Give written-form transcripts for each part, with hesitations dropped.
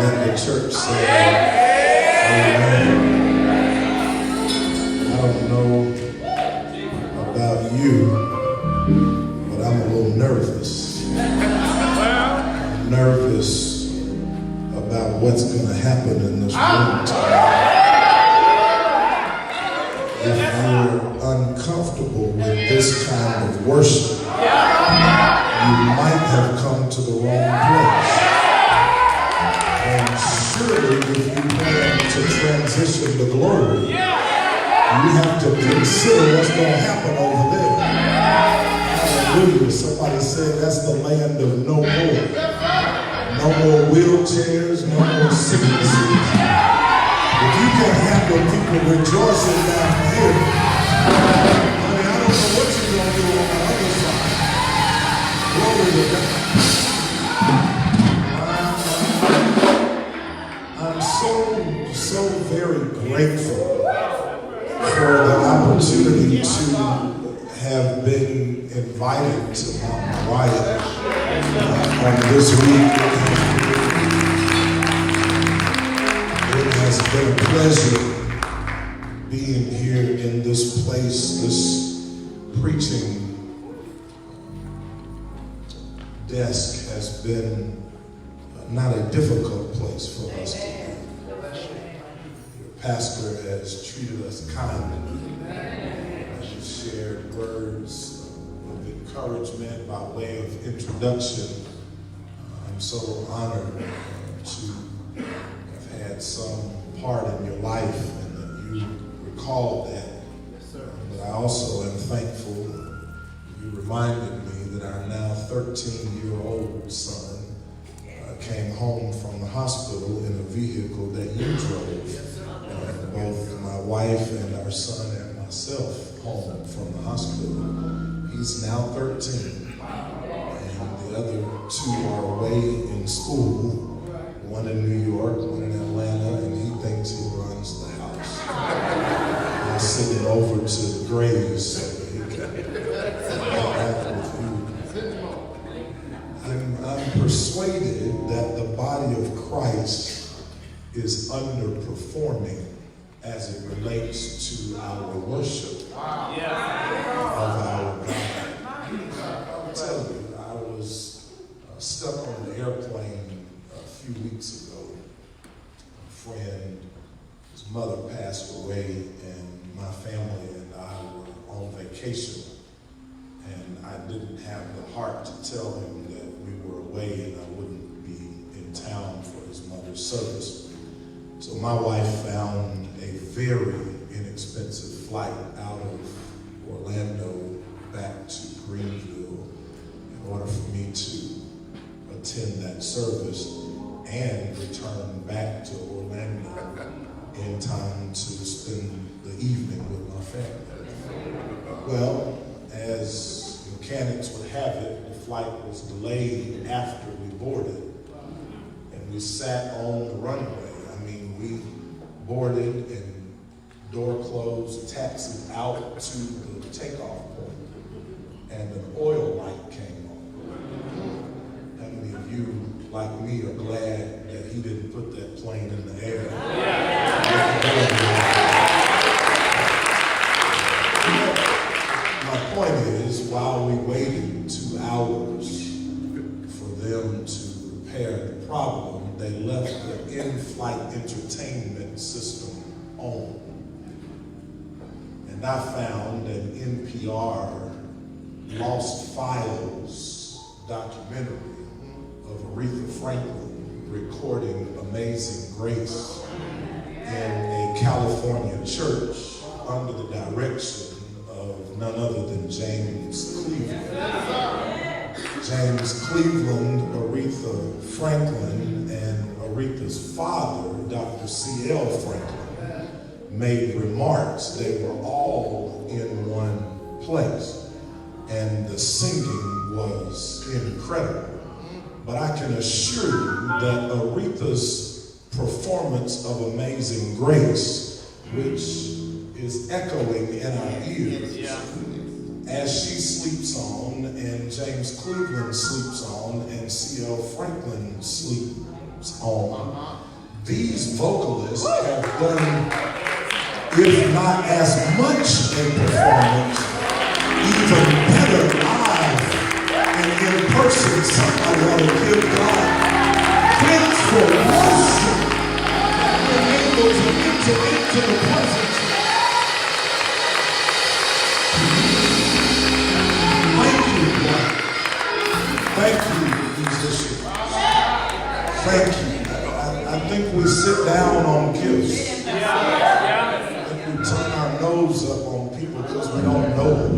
Let the church say, amen. I don't know about you, but I'm a little nervous. I'm nervous about what's going to happen in this room tonight. If you're uncomfortable with this kind of worship, you might have come to the wrong place. And surely if you plan to transition to glory, you have to consider what's going to happen over there. Hallelujah. Somebody said that's the land of no more. No more wheelchairs, no more sicknesses. If you can handle people rejoicing down here, honey, I don't know what you're going to do on the other side. Glory to God. I'm so very grateful for the opportunity to have been invited to Mount Moriah on this week. It has been a pleasure being here in this place, this preaching desk has been not a difficult place for us to be. Your pastor has treated us kindly. He shared words of encouragement by way of introduction. I'm so honored to have had some part in your life and that you recall that. But I also am thankful you reminded me that our now 13-year-old son came home from the hospital in a vehicle that you drove. Both my wife and our son and myself home from the hospital. He's now 13, and the other two are away in school, one in New York, one in Atlanta, and he thinks he runs the house. I'll send it over to Grace so that he can interact with you. I'm persuaded that the body of Christ is underperforming as it relates to our worship of our God. I'll tell you, I was stuck on the airplane a few weeks ago. A friend, his mother passed away, and my family and I were on vacation. And I didn't have the heart to tell him that we were away and I wouldn't be in town for his mother's service. So my wife found a very inexpensive flight out of Orlando back to Greenville in order for me to attend that service and return back to Orlando in time to spend the evening with my family. Well, as mechanics would have it, the flight was delayed after we boarded, and we sat on the runway. We boarded and door closed, taxied out to the takeoff point, and an oil light came on. How many of you, like me, are glad that he didn't put that plane in the air? My point is, while we waited 2 hours for them to repair the problem, they left the in-flight entertainment system on. And I found an NPR Lost Files documentary of Aretha Franklin recording Amazing Grace in a California church under the direction of none other than James Cleveland. James Cleveland, Aretha Franklin, and Aretha's father, Dr. C.L. Franklin, made remarks. They were all in one place, and the singing was incredible. But I can assure you that Aretha's performance of Amazing Grace, which is echoing in our ears, as she sleeps on, and James Cleveland sleeps on, and C.L. Franklin sleeps on, these vocalists have done, if not as much in performance, even better live and in person. Somebody ought to give God credit for worship. Being able to enter into the presence. Thank you, God. Thank you, musicians. Thank you. I think we sit down on gifts. I think we turn our nose up on people because we don't know them.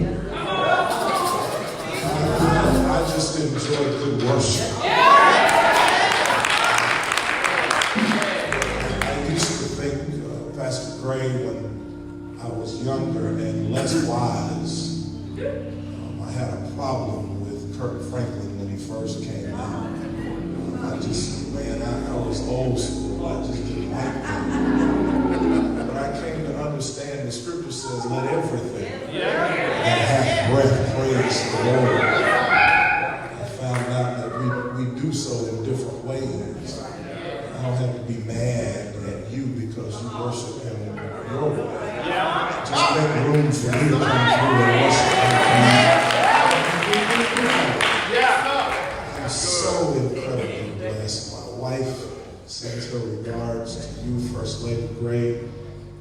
I just enjoy good worship. I used to think, Pastor Gray, when I was younger and less wise, I had a problem with Kirk Franklin when he first came out. I was old school. I just didn't like that. But I came to understand the scripture says, let everything that hath breath praise the Lord. I found out that we do so in different ways. I don't have to be mad at you because you worship him your way. Just make room for me to come through and worship him. I'm so incredibly blessed. My wife sends her regards to you, First Lady Gray.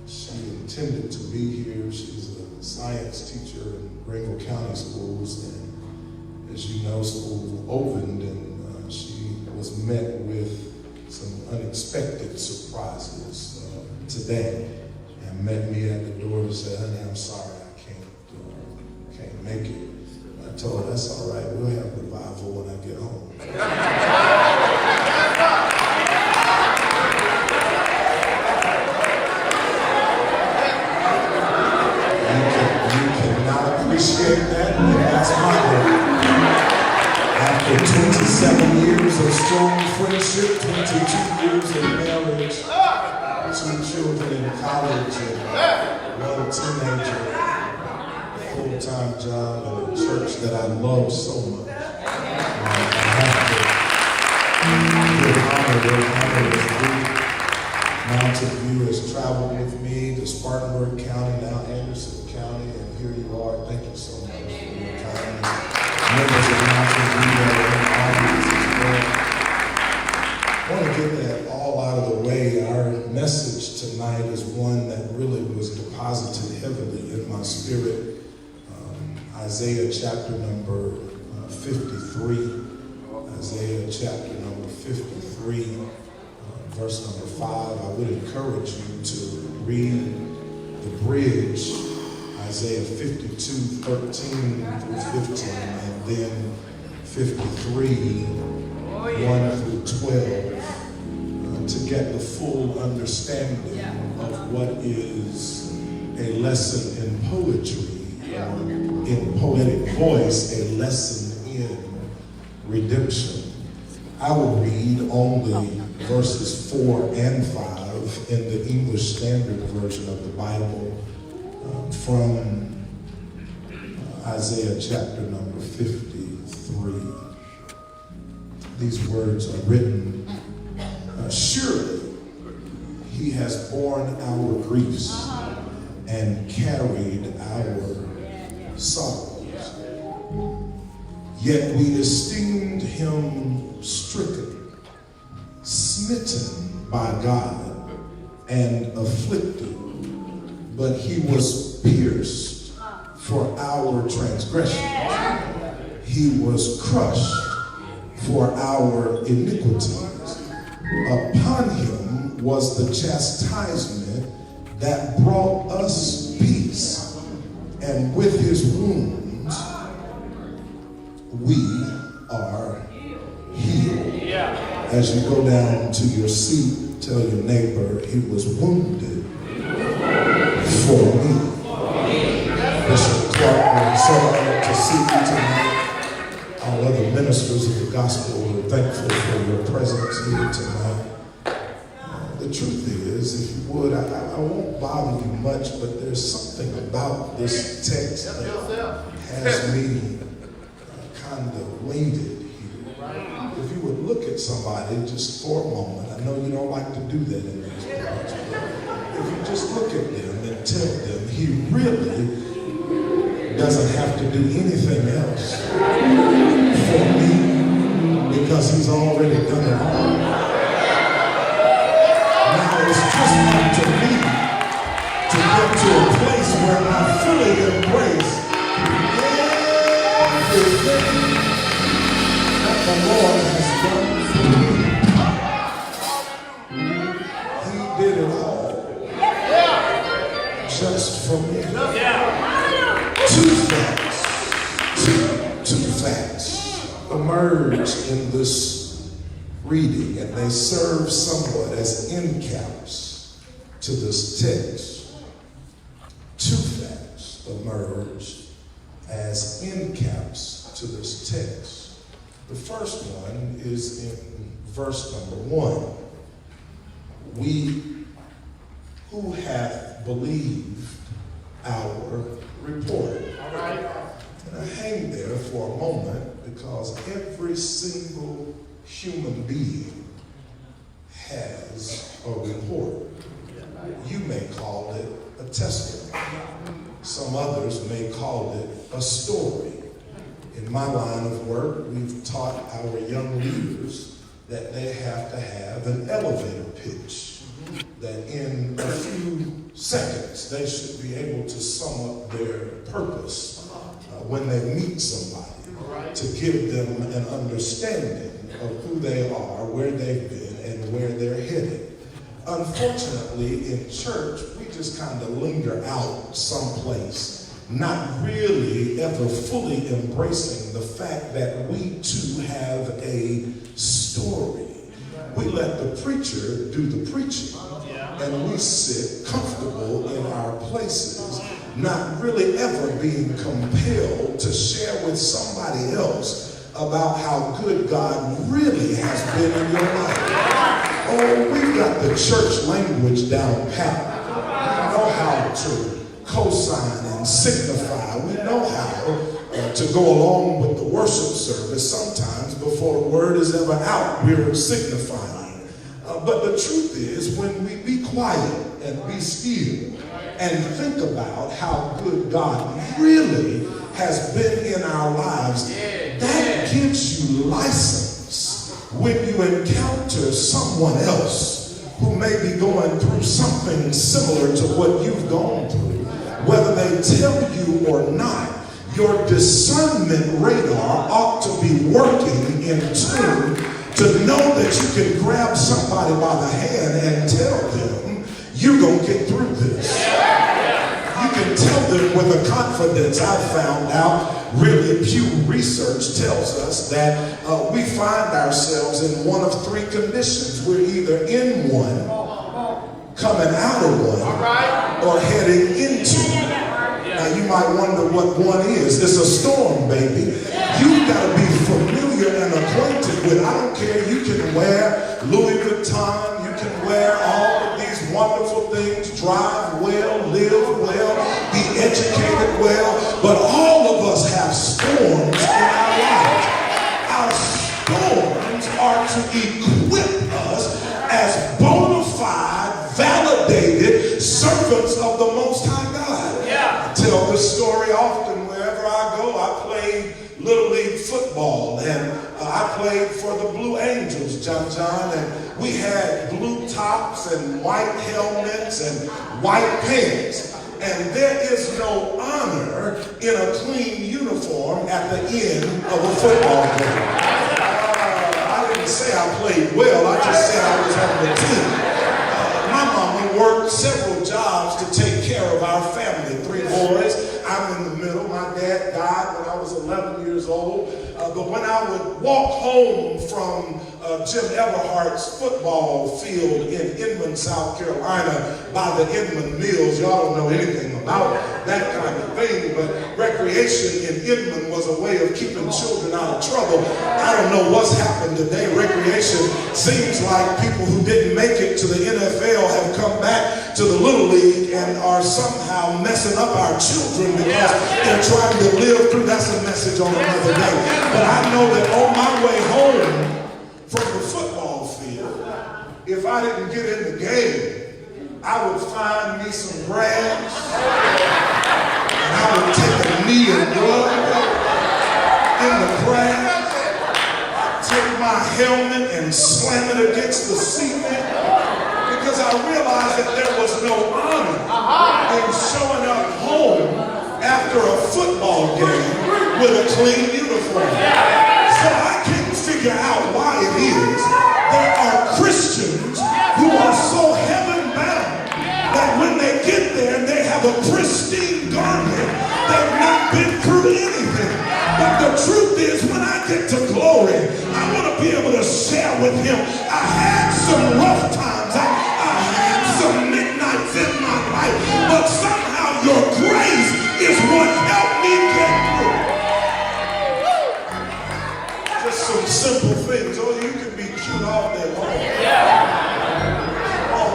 She intended to be here. She's a science teacher in Greenville County Schools, and as you know, schools opened, and she was met with some unexpected surprises today, and met me at the door and said, honey, I'm sorry, I can't make it. I told her, that's all right, we'll have revival when I get home. Appreciate that, and that's my goal. After 27 years of strong friendship, 22 years of marriage, 2 children in college, and 1 teenager, a full-time job at a church that I love so much. I have to give honor is due. Mountain View has traveled with me to Spartanburg County, now Anderson County, and here you are. Thank you so much for your kindness. Members of Mountain View that are in the audience as well. I want to get that all out of the way. Our message tonight is one that really was deposited heavily in my spirit. Isaiah chapter number 53. Isaiah chapter number 53. Verse number 5, I would encourage you to read the bridge, Isaiah 52, 13 through 15, and then 53, 1 through 12, to get the full understanding of what is a lesson in poetry, or in poetic voice, a lesson in redemption. I will read only verses 4 and 5 in the English Standard Version of the Bible from Isaiah chapter number 53. These words are written, surely he has borne our griefs and carried our sorrows. Yet we esteemed him stricken, smitten by God, and afflicted. But he was pierced for our transgressions. He was crushed for our iniquities. Upon him was the chastisement that brought us peace, and with his wounds we are healed. As you go down to your seat, tell your neighbor, he was wounded for me. Bishop Clark, we're so honored to see you tonight. All other ministers of the gospel, we're thankful for your presence here tonight. The truth is, if you would, I won't bother you much, but there's something about this text that has me kind of weighted here. If you would look at somebody just for a moment, I know you don't like to do that in these projects. If you just look at them and tell them he really doesn't have to do anything else for me because he's already done it all. Now it's just up to me to get to a place where I fully embrace everything that the Lord has done for me. He did it all just for me. Two facts emerge in this reading, and they serve somewhat as end caps to this text. Two facts emerge as end caps to this text. The first one is in verse number 1. We who have believed our report. All right. And I hang there for a moment because every single human being has a report. You may call it a testimony. Some others may call it a story. In my line of work, we've taught our young leaders that they have to have an elevator pitch, that in a few seconds they should be able to sum up their purpose when they meet somebody, to give them an understanding of who they are, where they've been, and where they're headed. Unfortunately, in church, we just kind of linger out someplace, not really ever fully embracing the fact that we too have a story. We let the preacher do the preaching, and we sit comfortable in our places, not really ever being compelled to share with somebody else about how good God really has been in your life. Oh, we've got the church language down pat. We know how to co-sign and signify. We know how to go along with the worship service sometimes before the word is ever out. We're signifying. But the truth is, when we be quiet and be still and think about how good God really has been in our lives, that gives you license when you encounter someone else who may be going through something similar to what you've gone through. Whether they tell you or not, your discernment radar ought to be working in tune to know that you can grab somebody by the hand and tell them, you're going to get through this. You can tell them with a confidence. I found out, really, Pew Research tells us that we find ourselves in one of three conditions. We're either in one, coming out of one, or heading into one. Now, you might wonder what one is. It's a storm, baby. You've got to be familiar and acquainted with. I don't care. You can wear Louis Vuitton. You can wear all of these wonderful things. Drive well, live well, be educated well. But all of us have storms in our lives. Our storms are to equip us as bona fide, validated servants of the Most High God. I tell this story often wherever I go. I played Little League football, and I played for the Blue Angels, John, and we had blue tops and white helmets and white pants. And there is no honor in a clean uniform at the end of a football game. I didn't say I played well, I just said I was on the team. My mama worked several jobs to take care of our family. 3 boys, I'm in the middle. My dad died when I was 11 years old. But when I would walk home from Jim Everhart's football field in Inman, South Carolina, by the Inman Mills, y'all don't know anything about that kind of thing, but recreation in Inman was a way of keeping children out of trouble. I don't know what's happened today. Recreation seems like people who didn't make it to the NFL have come back to the Little League and are somehow messing up our children because they're trying to live through. That's a message on another day. But I know that on my way home from the football field, if I didn't get in the game, I would find me some grass and I would take a knee and rub in the grass, take my helmet and slam it against the cement, because I realized that there was no honor in showing up home after a football game with a clean uniform. So I can't figure out why it is there are Christians who are so heaven bound that when they get there they have a pristine garment. They've not been through anything. But the truth is, when I get to glory, I want to be able to share with him. I had some rough times. I had some midnights in my life. But somehow your grace is what helped me get through. Just some simple things. Oh, you can be cute all day long. Oh,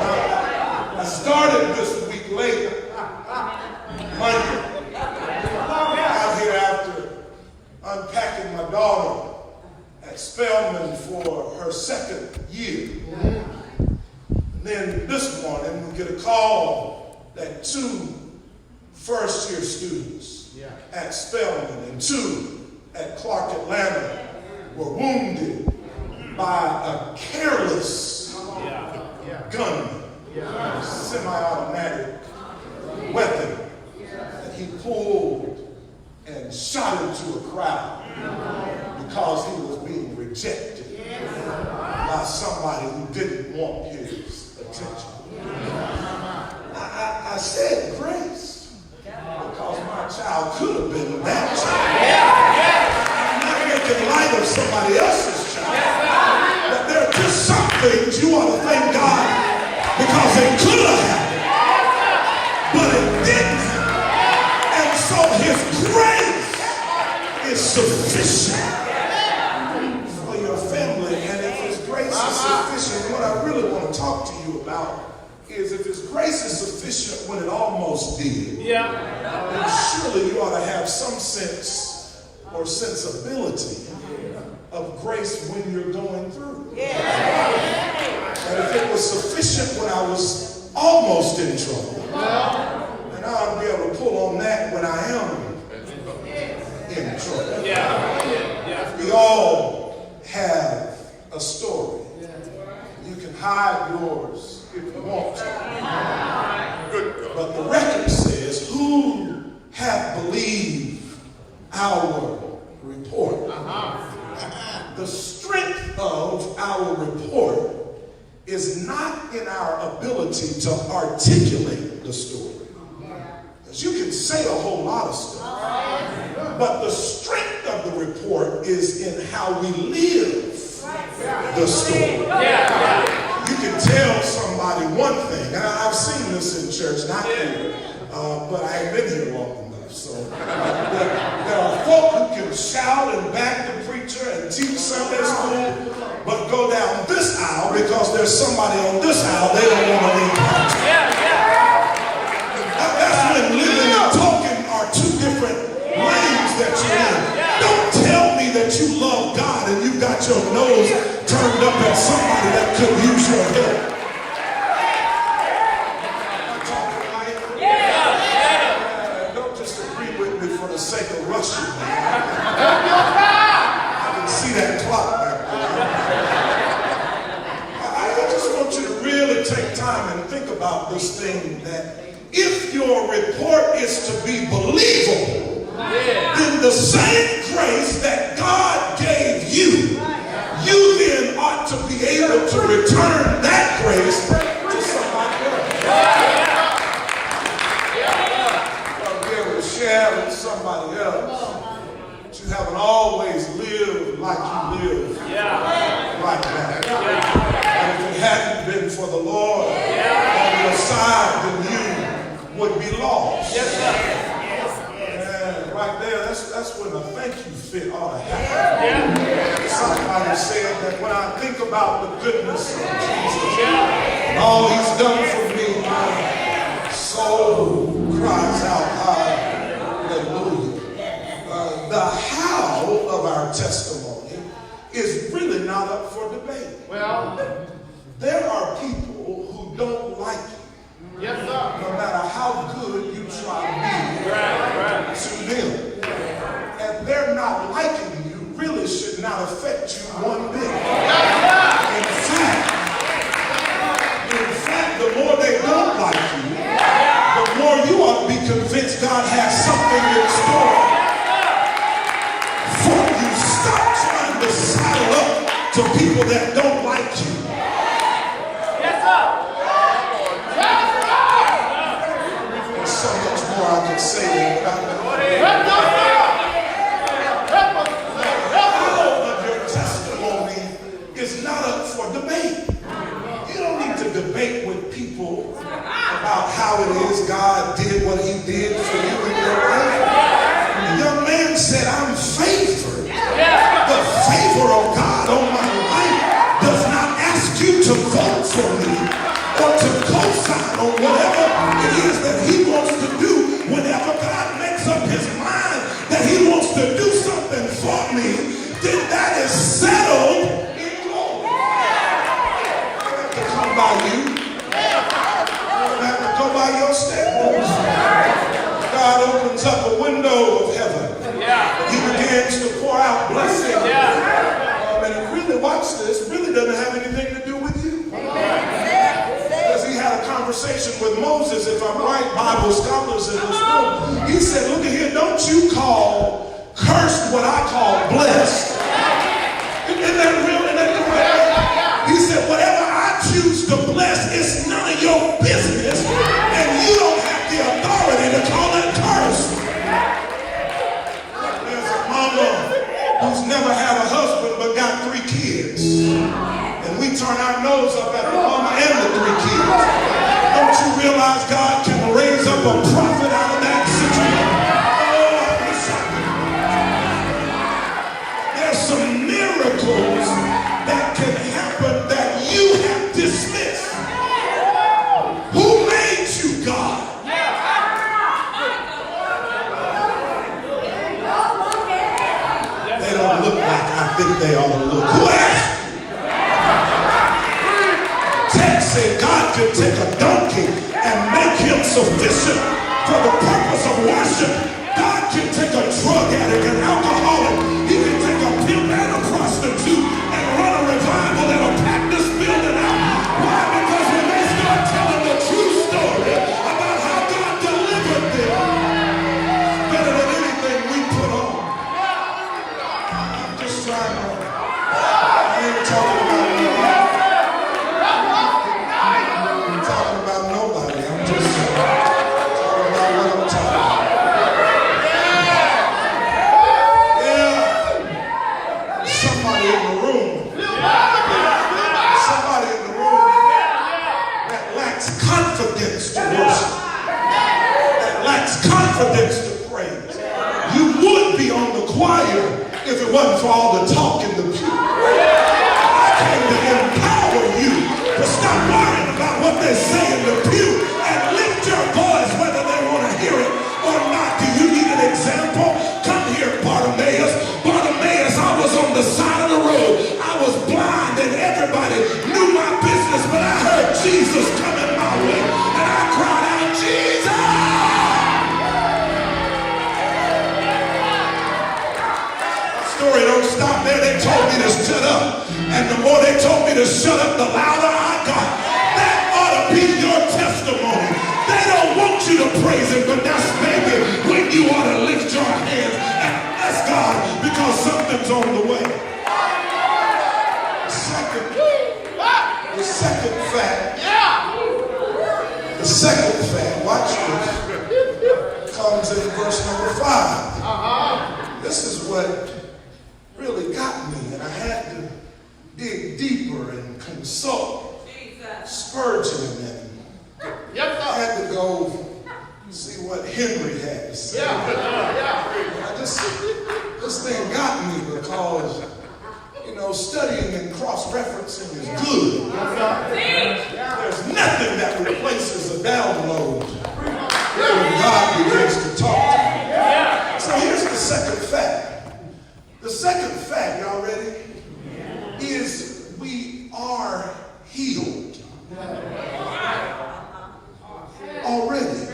I started this week late. Monday. Out here after unpacking my daughter at Spelman for her second year. And then this morning we get a call that 2 first-year students at Spelman and 2 at Clark Atlanta were wounded by a careless gunman, semi-automatic weapon that he pulled and shot into a crowd because he was being rejected by somebody who didn't want his attention. I said grace because my child could have been that child. I'm not making light of somebody else's child, but there are just some things you ought to thank God because it could have happened, but it didn't. And so his grace is sufficient for your family. And if his grace is sufficient, what I really want to talk to you about is if his grace is sufficient when it almost did, then surely you ought to have some sense or sensibility of grace when you're going through. And if it was sufficient when I was almost in trouble, then I ought to be able to pull on that when I am in trouble. We all have a story. You can hide yours if you want to. But the record says, who hath believed our report? The strength of our report is not in our ability to articulate the story. Because you can say a whole lot of stuff. But the strength of the report is in how we live the story. You can tell somebody one thing. I've seen this in church, not here, but I ain't been here long enough. So there are folk who can shout and back the preacher and teach Sunday school, but go down this aisle because there's somebody on this aisle they don't want to encounter. That's when living and talking are 2 different lanes that you're in. Don't tell me that you love God and you got your nose turned up at somebody that could use your help. Don't just agree with me for the sake of rushing. I can see that clock back there. I just want you to really take time and think about this thing, that if your report is to be believable, then the same grace that God gave you, you then ought to be able to return that grace to somebody else. You ought to be able to share with somebody else that you haven't always lived like you live right now. And if it hadn't been for the Lord on your side, then you would be lost. that's when a thank you fit ought to happen. Somebody said that when I think about the goodness of Jesus and all he's done for me, my soul cries out, hallelujah. The how of our testimony is really not up for debate. Well, there are people who don't like you. Yes, sir. No matter how good you try to be to them. And they're not liking you really should not affect you one bit. In fact, the more they don't like you, the more you ought to be convinced God has something in store for you. Stop trying to saddle up to people that don't like you. Yes, sir. There's so much more I can say there, but your testimony is not up for debate. You don't need to debate with people about how it is God did what he did for you in your life. The young man said, I'm favored. The favor of God on my life does not ask you to vote for me or to co-sign on whatever it is that he wants to do. Whenever God makes up his mind that he wants to do something for me, then that is settled in glory. I don't have to come by you. I don't have to go by your standards. God opens up a window of heaven. He begins to pour out blessing. And really, watch this, really doesn't have anything to do with you. Because he had a conversation with Moses, if I'm right, Bible scholars in this room. He said, look at here, don't you call cursed what I call blessed. Isn't that real? Isn't that correct? He said, whatever I choose to bless, it's none of your business. And you don't have the authority to call it cursed. There's a mama who's never had a husband but got 3 kids. And we turn our nose up at the mama and the 3 kids. Don't you realize God can raise up a prophet out of that situation? There's some miracles that can happen that you have dismissed. Who made you, God? They don't look like I think they ought to look. Who asked? Text said God can take a donkey and make him sufficient for the purpose of worship. God can take a drug addict, an alcoholic. He can take a pimp and a prostitute and run a revival that'll pack this building out. Why? Because when they start telling the true story about how God delivered them, better than anything we put on. I'm just trying to, I ain't talking about nobody. I'm talking about nobody. I'm just talking about what I'm talking about. Somebody in the room that lacks confidence to worship, that lacks confidence to praise. You would be on the choir if it wasn't for all the talk in the pew. I came to empower you to stop worrying about what they say in the pew and lift your voice whether they want to hear it or not. Do you need an example? Come here, Bartimaeus. Bartimaeus, I was on the side of the road. I was blind and everybody knew my business, but I heard Jesus coming my way and I cried out, Jesus! The story don't stop there. They told me to shut up. And the more they told me to shut up, the louder I got. That ought to be your testimony. They don't want you to praise him, but that's maybe when you ought to lift your hands and bless God because something's on the way. The second fact, watch this, comes in verse number 5. This is what really got me, and I had to dig deeper and consult Spurgeon, and I had to go see what Henry had to say. I just This thing got me because, studying and cross-referencing is good. There's nothing that replaces a download when God begins to talk to you. So here's the second fact. The second fact, y'all ready? Is we are healed already.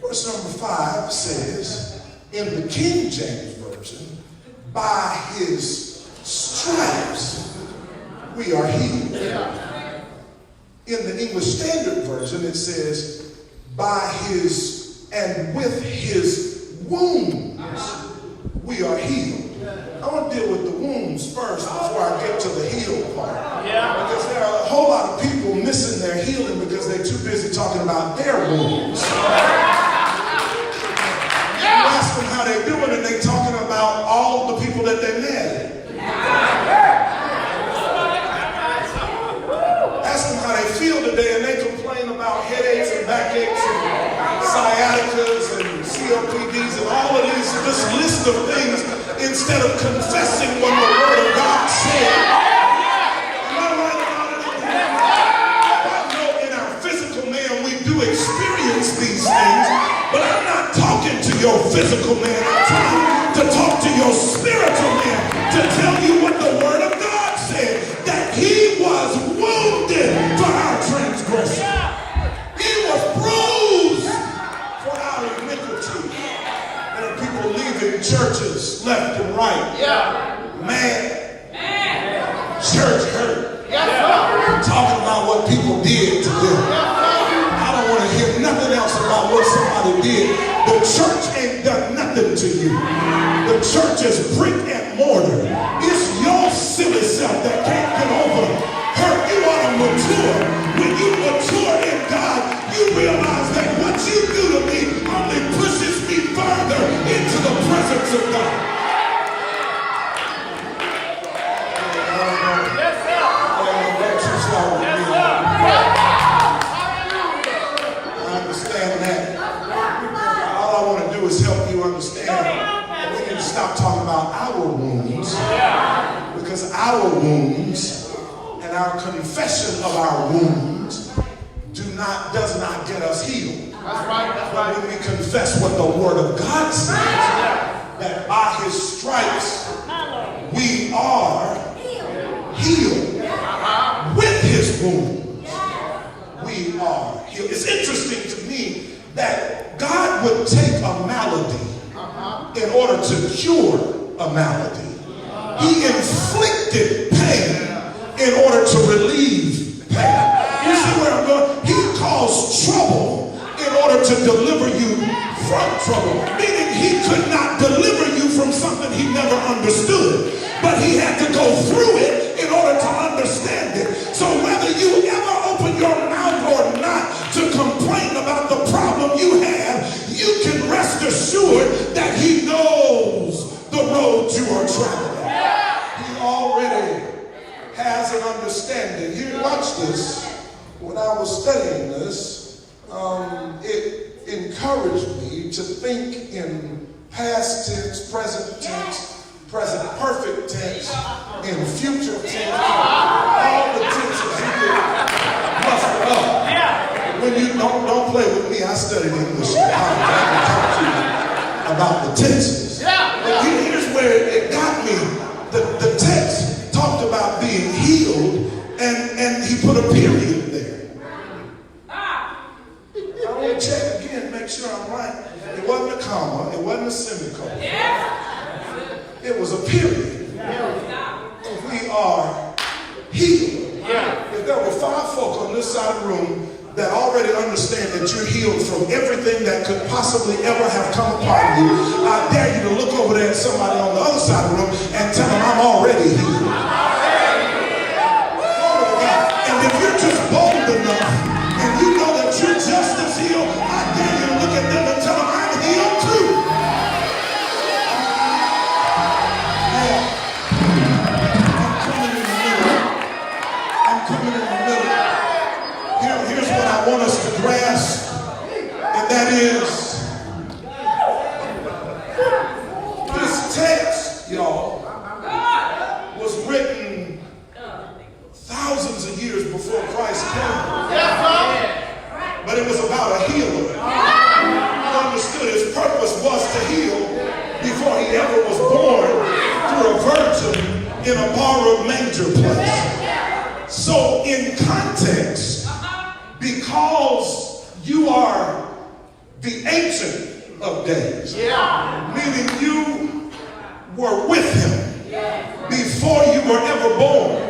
Verse number 5 says, in the King James Version, by his stripes we are healed. In the English Standard Version, it says, by his and with his wounds we are healed. I want to deal with the wounds first before I get to the heal part. Because there are a whole lot of people missing their healing because they're too busy talking about their wounds. You ask them how they're doing and they're talking about all the people that they met. Ask them how they feel today and they complain about headaches and backaches and sciaticas and COPDs and all of these, this list of things, instead of confessing what the Word of God said. Am I right about it? I know in our physical man we do experience these things, but I'm not talking to your physical man. I'm trying to talk to your spiritual man to tell you what the Word of God said, that he was wounded for our transgression. He was bruised for our iniquity. There are people leaving churches left and right. Mad. Church hurt. Talking about what people did to them. I don't want to hear nothing else about what somebody did. The church ain't done nothing to you. The church is brick and mortar. It's your silly self that can't get over hurt. You ought to mature. When you mature in God, you realize that what you do to me only pushes me further into the presence of God. Yes, sir. Don't you start with me. I understand that. All I want to do is help you understand that we need to stop talking about our wounds, because our wounds and our confession of our wounds does not get us healed. That's right. But when we confess what the Word of God says, that by his stripes we are healed. With his wounds we are healed. It's interesting to me that God would take a malady in order to cure a malady. He inflicted pain in order to relieve pain. You see where I'm going? He caused trouble in order to deliver you from trouble. Meaning he could not deliver you from something he never understood. But he had to go through it in order to understand it. So whether you ever open your mouth or not to complain about the problem you have, you can rest assured that he knows the road you are traveling. He already has an understanding. Here, watch this. When I was studying this, it encouraged me to think in past tense, present tense, present perfect tense, in future tense, all the tenses you can muster up. When you don't play with me, I studied English. I can talk to you about the tenses. But here's where it got me. The text talked about being healed, and he put a period there. I want to check again, make sure I'm right. It wasn't a comma, it wasn't a semicolon. It was a period. We are healed. If there were 5 folk on this side of the room that already understand that you're healed from everything that could possibly ever have come upon you, I dare you to look over there at somebody on the other side of the room and tell them, I'm already healed. And if you're just bold enough and you know that you're just as healed, I dare you to look at them and tell them, I'm healed too. I'm coming in the middle. Here's what I want us to grasp, and that is this are a manger place. So in context, because you are the Ancient of Days, meaning you were with him before you were ever born.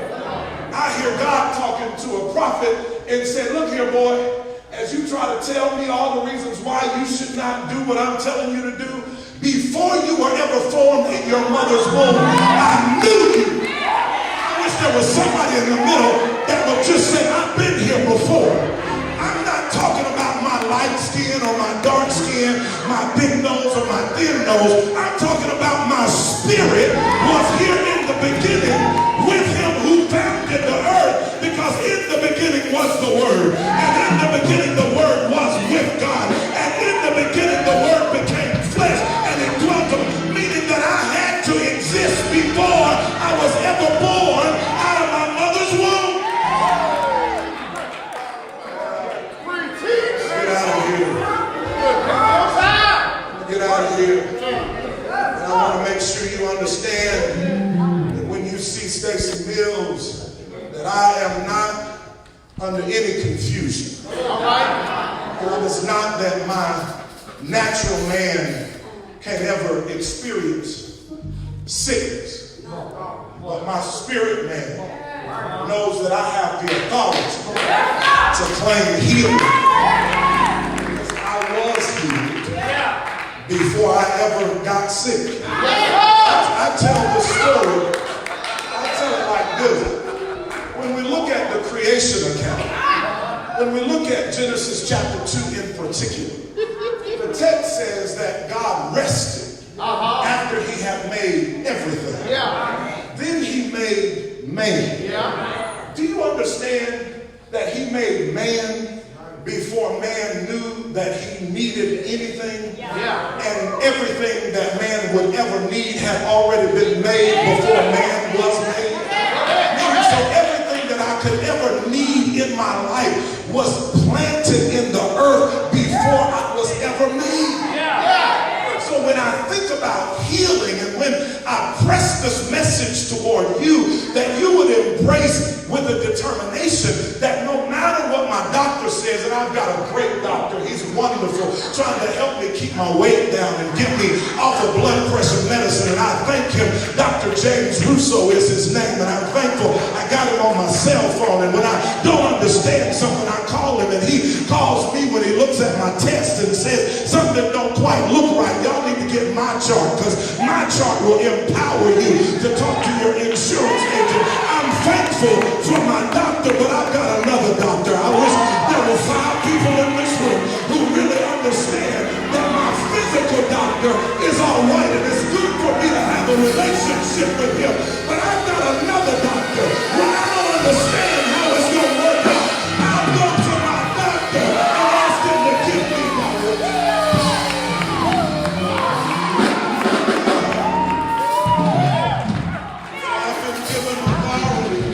I hear God talking to a prophet and said, look here, boy, as you try to tell me all the reasons why you should not do what I'm telling you to do, before you were ever formed in your mother's womb, I knew you. I wish there was somebody in the middle that would just say, I've been here before. I'm not talking about my light skin or my dark skin, my big nose or my thin nose. I'm talking about my spirit was here in the beginning with him who founded the earth, because in the beginning was the Word, and in the beginning the Word was with God, and in the beginning the Word became flesh and it dwelt on me, meaning that I had to exist before I was ever born out of my mother's womb. Get out of here. Get out of here. And I want to make sure you understand that when you see Stacey Mills, that I am not under any confusion. It is not that my natural man can ever experience sickness, but my spirit man knows that I have the authority to claim healing. Because I was healed before I ever got sick. I tell the story, I tell it like this. When we look at the creation account, when we look at Genesis chapter 2 in particular, the text says that God rested after he had made everything. Then he made man. Do you understand that he made man before man knew that he needed anything? And everything that man would ever need had already been made before man was made. So everything that I could ever need in my life was planted in the earth before I was ever made. So when I think about healing and when I press this message toward you, that you would embrace with a determination that no matter what my doctor says, and I've got a great doctor, he's wonderful, trying to help me keep my weight down and get me off of blood pressure medicine, and I thank him. Dr. James Russo is his name, and I'm thankful I got him on my cell phone, and when I don't understand something, I call him, and he calls me when he looks at my test and says something don't quite look right. Y'all need to get my chart, because my chart will empower you to talk to your insurance agent. I'm thankful for my doctor, but I've got another doctor. I wish there were 5 people in this room who really understand that my physical doctor is all right, and it's good for me to have a relationship with him, but I've got another doctor. When I don't understand how it's going to work out, I'll go to my doctor and ask him to give me knowledge. I've been given authority.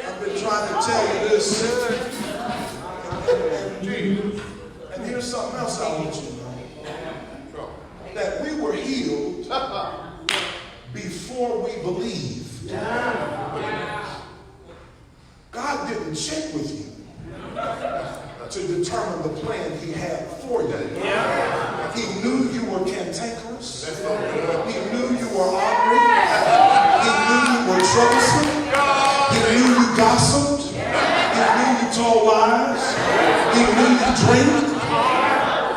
I've been trying to tell you this. And here's something else I want you to know. That we were healed before we believed. God didn't check with you to determine the plan he had for you. He knew you were cantankerous. He knew you were ornery. He knew you were troublesome. He knew you gossiped. He knew you told lies. He knew you drank.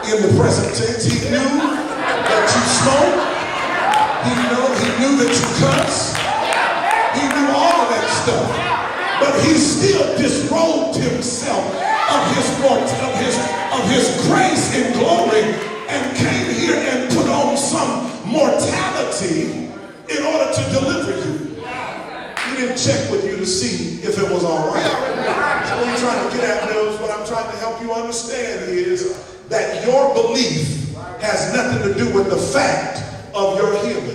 In the present tense, he knew that you smoked. He knew that you cussed. He knew all of that stuff. But he still disrobed himself of his grace and glory and came here and put on some mortality in order to deliver you. He didn't check with you to see if it was all right. So what I'm trying to get at, Mills, what I'm trying to help you understand is that your belief has nothing to do with the fact of your healing.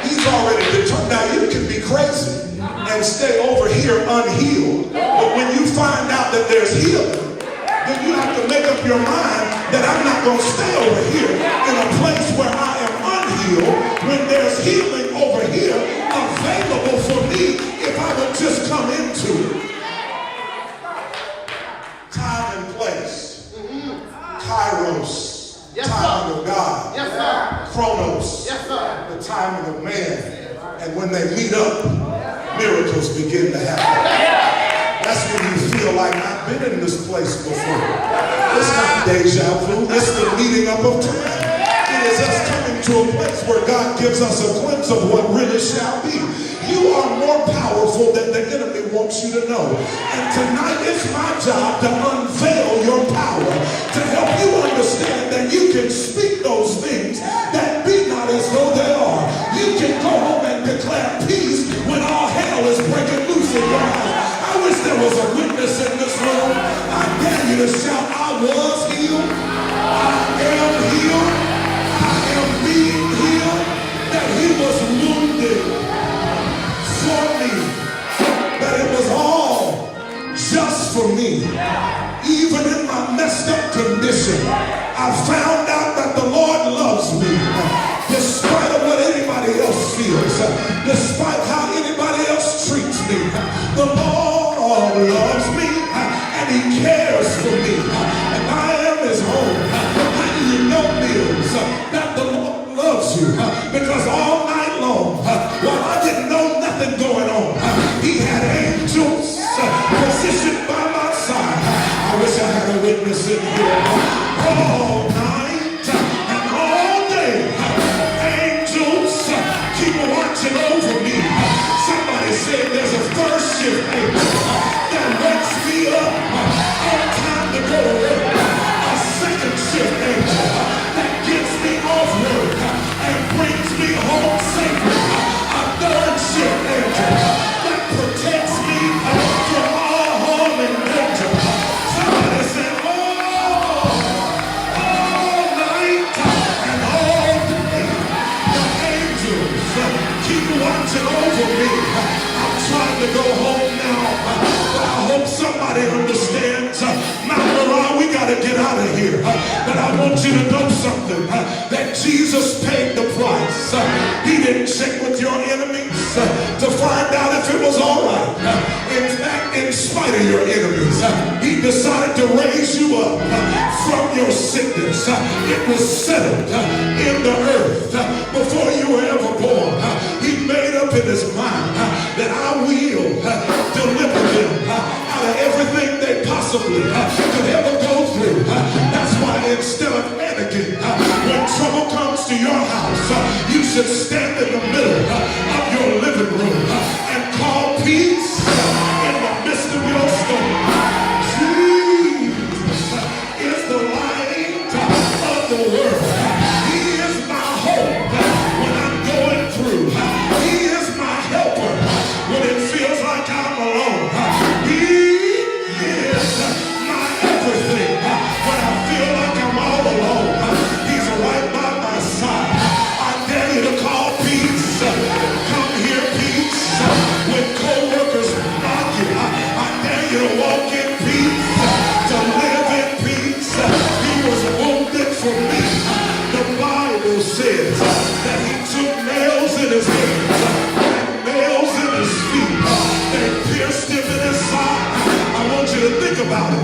He's already determined. Now you can be crazy and stay over here unhealed, but when you find out that there's healing, then you have to make up your mind that I'm not going to stay over here in a place where I am unhealed when there's healing over here available for me if I would just come into it. Time and place. Kairos. Yes, timing of God. Yes, sir. Chronos. Yes, sir. The timing of man. And when they meet up, miracles begin to happen. That's when you feel like I've been in this place before. It's not deja vu. It's the meeting up of time. It is us coming to a place where God gives us a glimpse of what really shall be. You are more powerful than the enemy wants you to know. And tonight it's my job to unveil your power, to help you understand that you can speak those things that be not as though they are. You can go home and declare peace when all hell is breaking loose in your house. I wish there was a witness in this room. I dare you to shout, I was healed. I am healed. I am being healed. That he was wounded for me. That it was all just for me. Even in my messed up condition, I found out that the Lord loves me. Despite of what anybody else feels, despite how anybody else treats me, the Lord loves me and he cares for me. And I am his home. How do you know, Mills, that the Lord loves you? Because all night long, while I didn't know nothing going on, he had angels positioned by my side. I wish I had a witness in here. All night and all day, angels keep watching over me. Somebody said there's a first shift angel that wakes me up on time to go to work. A second shift angel that gets me off work and brings me home safely. A third shift angel that protects me from all harm and danger. Somebody said, all night and all day, the angels keep watching over me. I'm trying to go home now, but I hope somebody understands. Mount Moriah, we got to get out of here. But I want you to know something, that Jesus paid the price. He didn't check with your enemies to find out if it was all right. In fact, in spite of your enemies, he decided to raise you up from your sickness. It was settled in the earth before you were ever born. He made up in his mind that I will deliver them out of everything they possibly could ever go through. That's why instead of panicking, when trouble comes to your house, you should stand in the middle of your living room and call peace in the midst of your storm. Jesus is the light of the world. He is my hope when I'm going through. He is my helper when it feels like I'm alone. He is my everything when I feel like I'm all alone. He's right by my side. I dare you to call peace. Come here, peace. When co-workers mock you, I dare you to walk in peace, to live in peace. He was wounded for me. The Bible says that he took nails in his hands and nails in his feet. They pierced him in his side. I want you to think about it.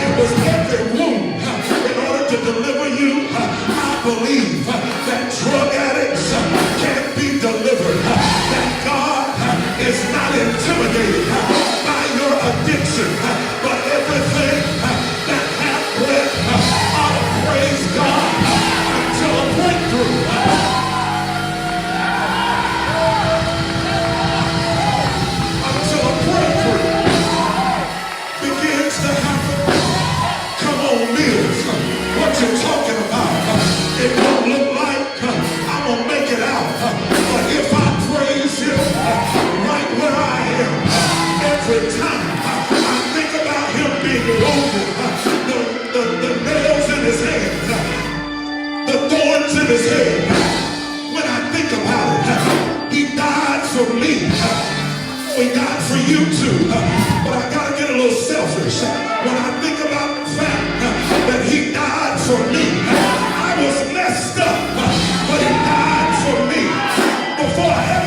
It was every wound in order to deliver you. I believe that drug addicts can be delivered. That God is not intimidated by your addiction, but everything that hath breath ought to praise God until a breakthrough. Until a breakthrough begins to happen. Come on, Mills. What you talking about? It don't look like I'm gonna make it out. But if I praise him right where I am, every time I think about him being wounded, the nails in his hands, the thorns in his head. When I think about it, he died for me. He died for you too. But I gotta get a little selfish. When I think about the fact that he died for me, I was messed up, but he died for me. Before I ever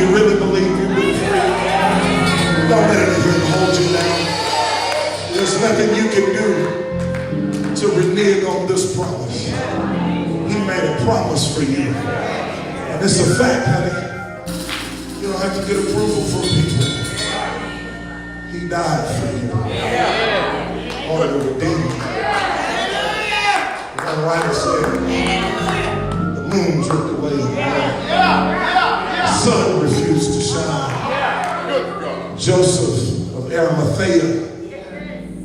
you really believe you've been free? Don't let anything hold you down. There's nothing you can do to renege on this promise. He made a promise for you. And it's a fact, honey. You don't have to get approval from people. He died for you. Or to redeem you. The writer said, the moon dripped away. The sun refused to shine. Joseph of Arimathea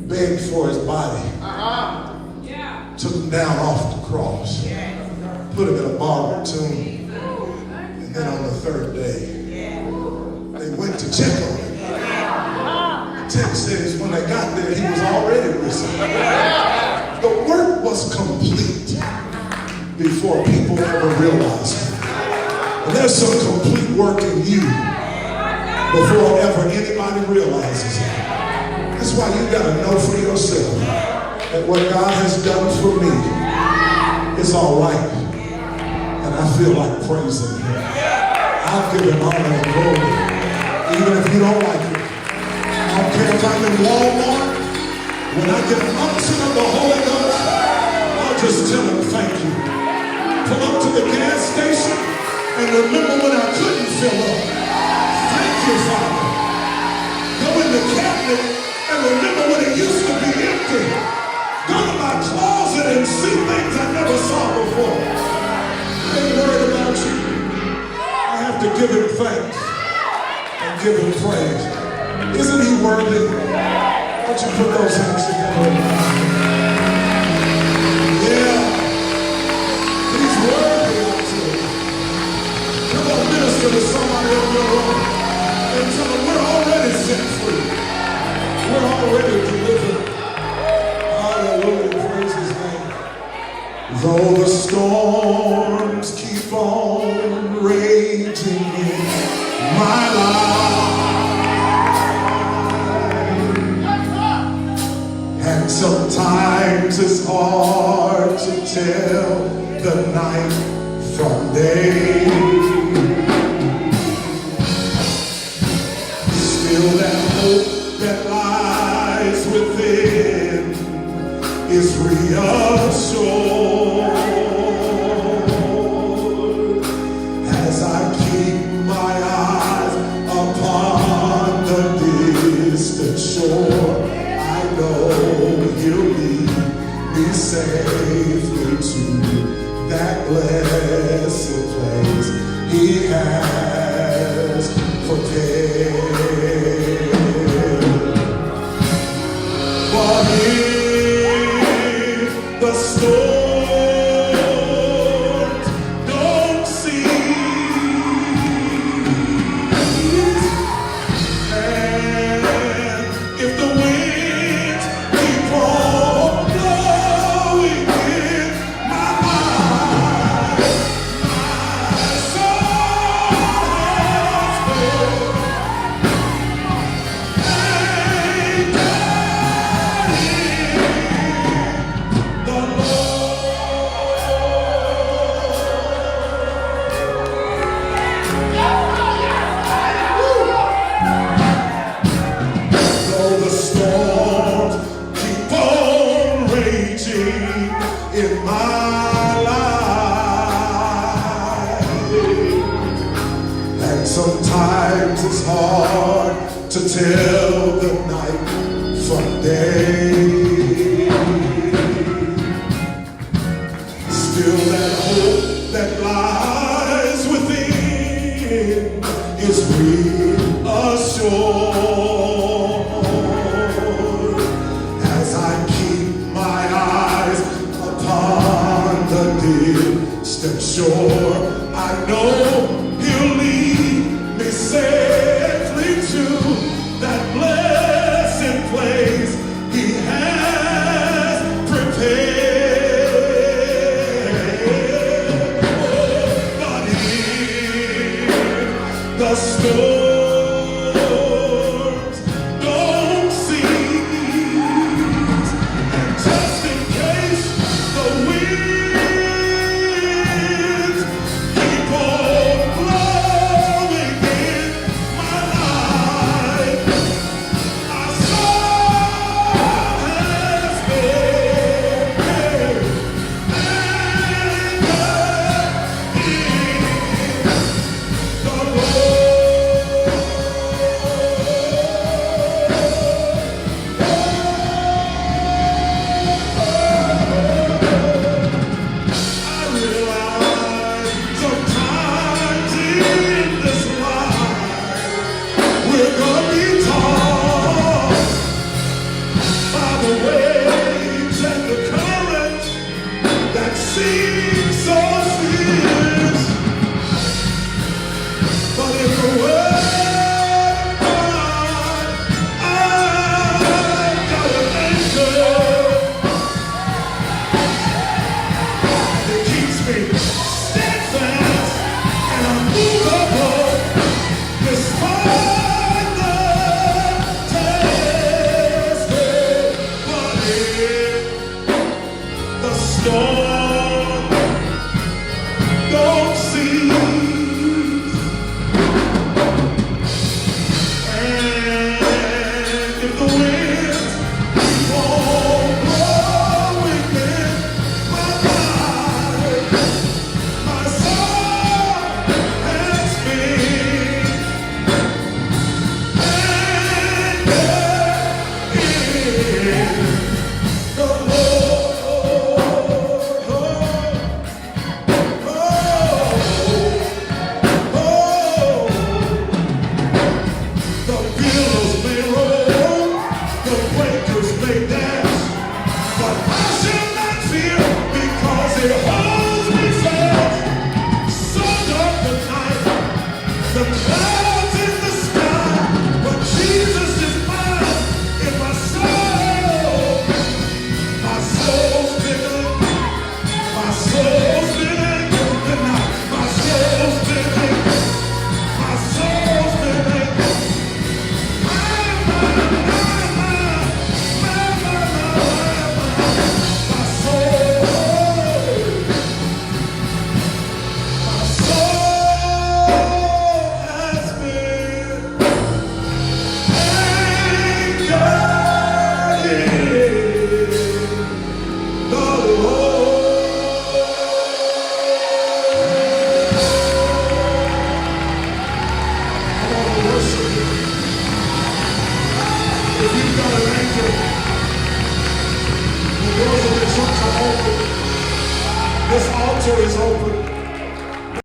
begged for his body. Took him down off the cross. Put him in a borrowed tomb. And then on the third day, they went to check on him. The text says when they got there, he was already risen. The work was complete before people ever realized it. And there's some complete work in you before ever anybody realizes it. That's why you gotta know for yourself that what God has done for me is all right. And I feel like praising him. I'll give him honor and glory, even if you don't like it. I don't care if I'm in Walmart. When I get an unction of the Holy Ghost, I'll just tell him thank you. Pull up to the gas station and remember when I couldn't fill up. Thank you, Father. Go in the cabinet and remember when it used to be empty. Go to my closet and see things I never saw before. I ain't worried about you. I have to give him thanks and give him praise. Isn't he worthy? Why don't you put those hands together? Yeah. He's worthy of it. Come on, minister to somebody on your own and tell them we're already set free. We're already delivered. Hallelujah. Praise his name. Though the storms keep on raging in my life, and sometimes it's hard to tell the night from day, still that hope that lies within is reassured as I keep my eyes upon the distant shore. I know he'll lead me safely to that blessed place he has prepared. But if the storms don't cease, and if the winds keep on blowing in my life, my soul has failed. In my life, and sometimes it's hard to tell the night from day. Still that hope that lies within is reassured as I keep my eyes upon the distant shore. I know he'll lead me safely to that blessed place he has If you've got an anchor, the doors of the church are open. This altar is open.